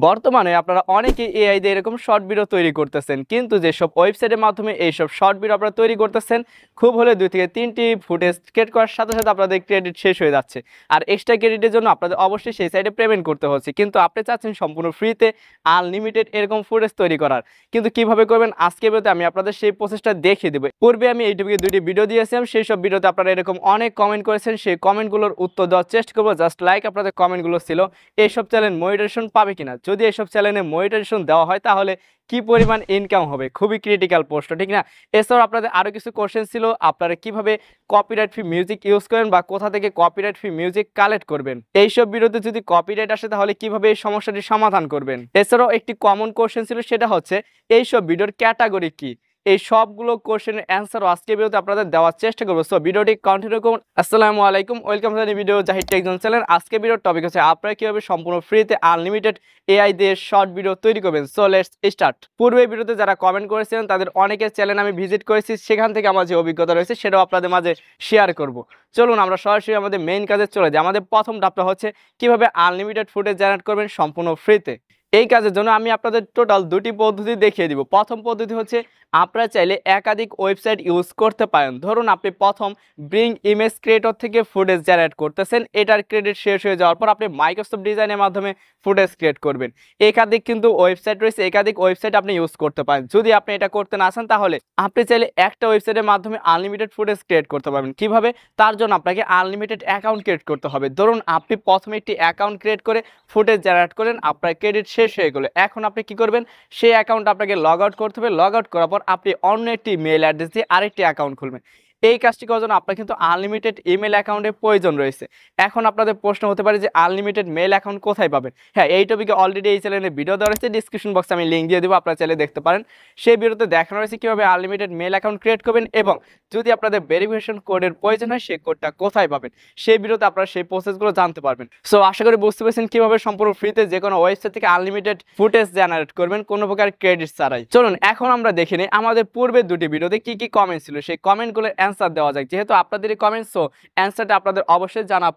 বর্তমানে আপনারা অনেকেই এআই দিয়ে এরকম শর্ট ভিডিও তৈরি করতেছেন, কিন্তু যেসব ওয়েবসাইটের মাধ্যমে এইসব শর্ট ভিডিও আপনারা তৈরি করতেছেন, খুব হলে 2 থেকে 3টি ফুটেজ ক্রিয়েট করার সাথে সাথে আপনাদের ক্রেডিট শেষ হয়ে যাচ্ছে। আর এক্সট্রা ক্রেডিটের জন্য আপনাদের অবশ্যই সেই সাইটে পেমেন্ট করতে হচ্ছে, কিন্তু আপনি চাচ্ছেন সম্পূর্ণ ফ্রিতে আনলিমিটেড এরকম ফুটেজ তৈরি করার। কিন্তু কিভাবে করবেন আজকের ভিডিওতে আমি আপনাদের সেই প্রসেসটা দেখিয়ে দেবো। পূর্বে আমি ইউটিউবে 2টি ভিডিও দিয়েছিলাম, সেই সব ভিডিওতে আপনারা এরকম অনেক কমেন্ট করেছেন, সেই কমেন্টগুলোর উত্তর দেওয়ার চেষ্টা করবো। জাস্ট লাইক আপনাদের কমেন্টগুলো ছিল এইসব চ্যানেল মনিটাইজেশন পাবে কিনা, যদি এইসব চ্যানেলে মনিটাইজেশন দেওয়া হয় তাহলে কি পরিমাণ ইনকাম হবে, খুবই ক্রিটিক্যাল প্রশ্ন, ঠিক না? এছাড়াও আপনাদের আরও কিছু কোশ্চেন ছিল, আপনারা কিভাবে কপিরাইট ফ্রি মিউজিক ইউজ করেন বা কোথা থেকে কপিরাইট ফ্রি মিউজিক কালেক্ট করবেন, এইসব ভিডিওতে যদি কপিরাইট আসে তাহলে কিভাবে এই সমস্যাটির সমাধান করবেন। এছাড়াও একটি কমন কোশ্চেন ছিল, সেটা হচ্ছে এইসব ভিডিওর ক্যাটাগরি কি। এই সবগুলো কোশ্চেনের অ্যান্সার আজকে ভিডিওতে আপনাদের দেওয়ার চেষ্টা করবো। সো ভিডিওটি কন্টিনিউ করুন। আসসালামু আলাইকুম, welcome to the video Zahid tech zone channel. আজকে ভিডিওর টপিক হচ্ছে আপনারা কিভাবে সম্পূর্ণ ফ্রিতে আনলিমিটেড এআই দিয়ে শর্ট ভিডিও তৈরি করবেন। So let's start. পূর্বে ভিডিওতে যারা কমেন্ট করেছিলেন তাদের অনেকের চ্যানেল আমি ভিজিট করেছি, সেখান থেকে আমার যে অভিজ্ঞতা রয়েছে সেটাও আপনাদের মাঝে শেয়ার করব। চলুন আমরা সরাসরি আমাদের মেইন কাজে চলে যাই। আমাদের প্রথম ধাপটা হচ্ছে কিভাবে আনলিমিটেড ফুটেজ জেনারেট করবেন সম্পূর্ণ ফ্রিতে। এই কাজের জন্য আমি আপনাদের টোটাল 2টি পদ্ধতি দেখিয়ে দিব। প্রথম পদ্ধতি হচ্ছে আপনারা চাইলে একাধিক ওয়েবসাইট ইউজ করতে পারেন। ধরুন আপনি প্রথম ব্রিং ইমেজ ক্রিয়েটর থেকে ফুটেজ জেনারেট করতেছেন, এটার ক্রেডিট শেষ হয়ে যাওয়ার পর আপনি মাইক্রোসফট ডিজাইনের মাধ্যমে ফুটেজ ক্রিয়েট করবেন। একাধিক কিন্তু ওয়েবসাইট রয়েছে, একাধিক ওয়েবসাইট আপনি ইউজ করতে পারেন। যদি আপনি এটা করতে না চান তাহলে আপনি চাইলে একটা ওয়েবসাইটের মাধ্যমে আনলিমিটেড ফুটেজ ক্রিয়েট করতে পারবেন। কিভাবে? তার জন্য আপনাকে আনলিমিটেড অ্যাকাউন্ট ক্রিয়েট করতে হবে। ধরুন আপনি প্রথমে একটি অ্যাকাউন্ট ক্রিয়েট করে ফুটেজ জেনারেট করেন, আপনার ক্রেডিট শেষ হয়ে গেলো। এখন আপনি কি করবেন? সেই অ্যাকাউন্ট আপনাকে লগ আউট করতে হবে। লগ আউট করার পর আপনি অন্য একটি মেইল অ্যাড্রেস দিয়ে আরেকটি অ্যাকাউন্ট খুলবেন। এই কাজটি করার জন্য আপনার কিন্তু আনলিমিটেড ইমেল অ্যাকাউন্টের প্রয়োজন রয়েছে। এখন আপনাদের প্রশ্ন হতে পারে যে আনলিমিটেড মেইল অ্যাকাউন্ট কোথায় পাবেন? হ্যাঁ, এই টপিকে অলরেডি এই চ্যানেলে ভিডিও দেওয়া রয়েছে, ডিসক্রিপশন বক্সে আমি লিঙ্ক দিয়ে দেবো, আপনারা চাইলে দেখতে পারেন। সেই ভিডিওতে দেখানো রয়েছে কীভাবে আনলিমিটেড মেইল অ্যাকাউন্ট ক্রিয়েট করবেন এবং যদি আপনাদের ভেরিফিকেশন কোডের প্রয়োজন হয় সেই কোডটা কোথায় পাবেন, সেই ভিডিওতে আপনারা সেই প্রসেসগুলো জানতে পারবেন। সো আশা করি বুঝতে পেরেছেন কীভাবে সম্পূর্ণ ফ্রিতে যে কোনো ওয়েবসাইট থেকে আনলিমিটেড ফুটেজ জেনারেট করবেন কোনো প্রকার ক্রেডিট ছাড়াই। চলুন এখন আমরা দেখে নিই আমাদের পূর্বের 2টি ভিডিওতে কি কি কমেন্ট ছিল, সেই কমেন্টগুলোর অ্যান্সার দেওয়া যায়। যেহেতু আপনাদের এই কমেন্টস, সো অ্যান্সারটা আপনাদের অবশ্যই জানার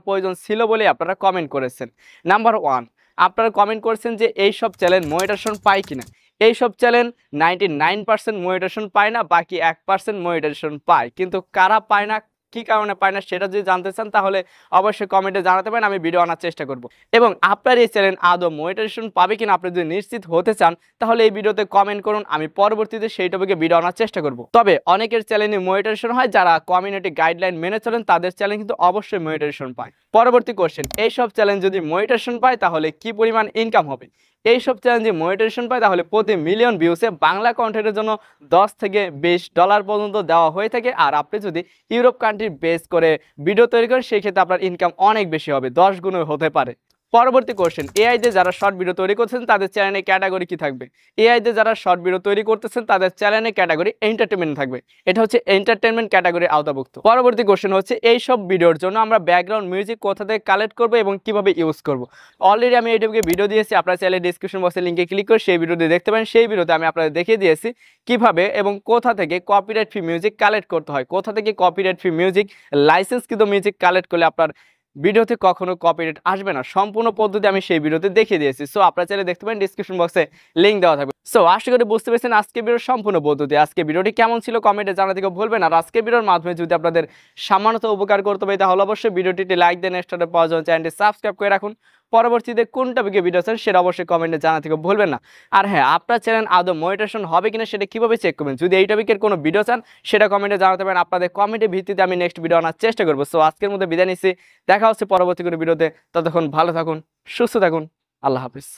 প্রয়োজন ছিল বলে আপনারা কমেন্ট করেছেন। নাম্বার 1, আপনারা কমেন্ট করেছেন যে এইসব চ্যানেল মনিটাইজেশন পায় কিনা। এইসব চ্যানেল 99% মনিটাইজেশন পায় না, বাকি 1% মনিটাইজেশন পায়। কিন্তু কারা পায় না, কি কারণে পায় না, সেটা যদি জানতে চান তাহলে অবশ্যই কমেন্টে জানাতে পারেন, আমি ভিডিও আনার চেষ্টা করব। এবং আপনার এই চ্যানেল আদৌ মনিটাইজেশন পাবে কিনা আপনি যদি নিশ্চিত হতে চান তাহলে এই ভিডিওতে কমেন্ট করুন, আমি পরবর্তীতে সেই টপিকে ভিডিও আনার চেষ্টা করব। তবে অনেকের চ্যানেলে মনিটাইজেশন হয়, যারা কমিউনিটি গাইডলাইন মেনে চলেন তাদের চ্যানেল কিন্তু অবশ্যই মনিটাইজেশন পায়। পরবর্তী কোশ্চেন, এইসব চ্যানেল যদি মনিটাইজেশন পায় তাহলে কি পরিমাণ ইনকাম হবে? এইসব চ্যানেল যদি মনিটাইজেশন পায় তাহলে প্রতি মিলিয়ন ভিউসে বাংলা কন্টেন্টের জন্য $10 থেকে $20 পর্যন্ত দেওয়া হয়ে থাকে। আর আপনি যদি ইউরোপ কান্ট্রি বেস করে ভিডিও তৈরি করেন সেই ক্ষেত্রে আপনার ইনকাম অনেক বেশি হবে, 10 গুণও হতে পারে। পরবর্তী কোশ্চেন, এআই দিয়ে যারা শর্ট ভিডিও তৈরি করছেন তাদের চ্যানেলে ক্যাটাগরি কি থাকবে? এআই দিয়ে যারা শর্ট ভিডিও তৈরি করতেছেন তাদের চ্যানেলে ক্যাটাগরি এন্টারটেনমেন্ট থাকবে। এটা হচ্ছে এন্টারটেনমেন্ট ক্যাটাগরির আওতাভুক্ত। পরবর্তী কোশ্চেন হচ্ছে এই সব ভিডিওর জন্য আমরা ব্যাকগ্রাউন্ড মিউজিক কোথা থেকে কালেক্ট করবো এবং কিভাবে ইউজ করব। অলরেডি আমি এইটুকুকে ভিডিও দিয়েছি, আপনারা চাইলে ডিসক্রিপশন বক্সে লিঙ্কে ক্লিক করে সেই ভিডিওটি দেখতে পারেন। সেই ভিডিওতে আমি আপনাদের দেখিয়ে দিয়েছি কিভাবে এবং কোথা থেকে কপিরাইট ফ্রি মিউজিক কালেক্ট করতে হয়, কোথা থেকে কপিরাইট ফ্রি মিউজিক লাইসেন্স কিন্তু মিউজিক কালেক্ট করলে আপনার ভিডিওতে কখনো কপিরাইট আসবে না। সম্পূর্ণ পদ্ধতি আমি সেই ভিডিওতে দেখিয়ে দিয়েছি। সো আপনারা চাইলে দেখতে পারেন, ডিসক্রিপশন বক্সে লিঙ্ক দেওয়া থাকবে। সো আশা করি বুঝতে পেরেছেন আজকে ভিডিওর সম্পূর্ণ পদ্ধতি। আজকে ভিডিওটি কেমন ছিল কমেন্টে জানাতে ভুলবেন। আর আজকে ভিডিওর মাধ্যমে যদি আপনাদের সামান্যত উপকার করতে পারি তাহলে অবশ্যই ভিডিওটিতে লাইক দেন, নেক্সট পাওয়ার জন্য চ্যানেলটি সাবস্ক্রাইব করে রাখুন। পরবর্তীতে কোন টপিকে ভিডিও চান সেটা অবশ্যই কমেন্টে জানাতে ভুলবেন না। আর হ্যাঁ, আপনার চ্যানেল আদৌ মনিটাইজেশন হবে কিনা সেটা কিভাবে চেক করবেন, যদি এই টপিকের কোনো ভিডিও চান সেটা কমেন্টে জানাতে পারেন। আপনাদের কমেন্টের ভিত্তিতে আমি নেক্সট ভিডিও আনার চেষ্টা করবো। সো আজকের মধ্যে বিদায় নিচ্ছি, দেখা হচ্ছে পরবর্তী কোনো ভিডিওতে। ততক্ষণ ভালো থাকুন, সুস্থ থাকুন, আল্লাহ হাফিজ।